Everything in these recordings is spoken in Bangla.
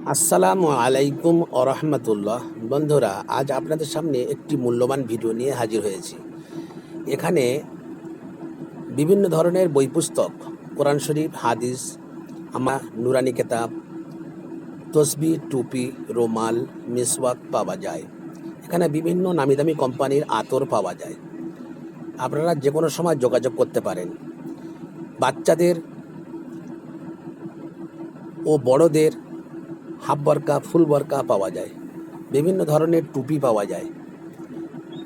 আসসালামু আলাইকুম আরহামতুল্লাহ। বন্ধুরা, আজ আপনাদের সামনে একটি মূল্যবান ভিডিও নিয়ে হাজির হয়েছি। এখানে বিভিন্ন ধরনের বই পুস্তক, কোরআন শরীফ, হাদিস, নুরানি কেতাব, তসবি, টুপি, রুমাল, মিসওয়াক পাওয়া যায়। এখানে বিভিন্ন নামি দামি কোম্পানির আতর পাওয়া যায়। আপনারা যে কোনো সময় যোগাযোগ করতে পারেন। বাচ্চাদের ও বড়দের হাফ বরকা, ফুল বরকা পাওয়া যায়। বিভিন্ন ধরনের টুপি পাওয়া যায়।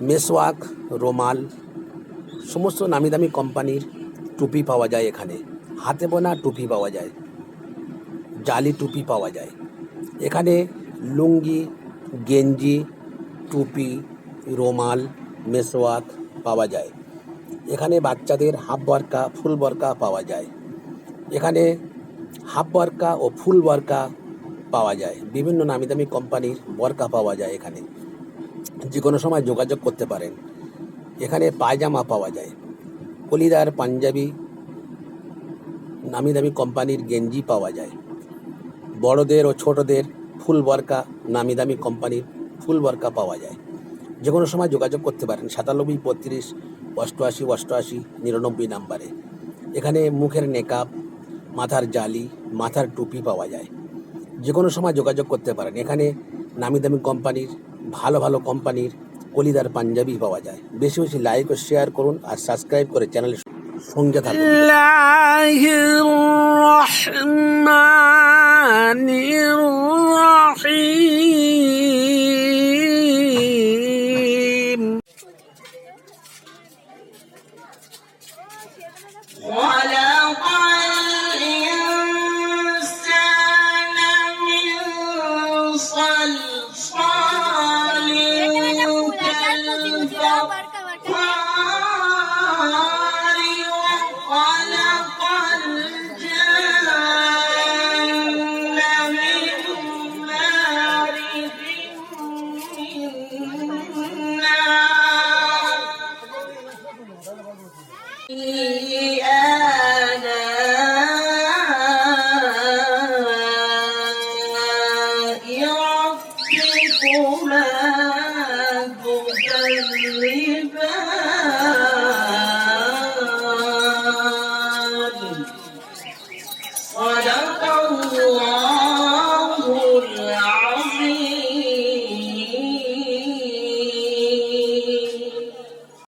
মেসওয়াক, রুমাল, সমস্ত নামি দামি কোম্পানির টুপি পাওয়া যায়। এখানে হাতে বোনা টুপি পাওয়া যায়, জালি টুপি পাওয়া যায়। এখানে লুঙ্গি, গেঞ্জি, টুপি, রুমাল, মেসওয়াক পাওয়া যায়। এখানে বাচ্চাদের হাফ বরকা, ফুল বরকা পাওয়া যায়। এখানে হাফ বরকা ও ফুল বরকা পাওয়া যায়। বিভিন্ন নামি দামি কোম্পানির বরকা পাওয়া যায়। এখানে যে কোনো সময় যোগাযোগ করতে পারেন। এখানে পায়জামা পাওয়া যায়, কলিদার, পাঞ্জাবি, নামি দামি কোম্পানির গেঞ্জি পাওয়া যায়। বড়দের ও ছোটদের ফুল বরকা, নামি দামি কোম্পানির ফুল বরকা পাওয়া যায়। যে কোনো সময় যোগাযোগ করতে পারেন 97 32 88 88 99 নাম্বারে। এখানে মুখের নেকাব, মাথার জালি, মাথার টুপি পাওয়া যায়। যে কোনো সময় যোগাযোগ করতে পারেন। এখানে নামি দামি কোম্পানির, ভালো ভালো কোম্পানির কলিদার পাঞ্জাবি পাওয়া যায়। বেশি বেশি লাইক ও শেয়ার করুন আর সাবস্ক্রাইব করে চ্যানেলের সঙ্গে থাকুন।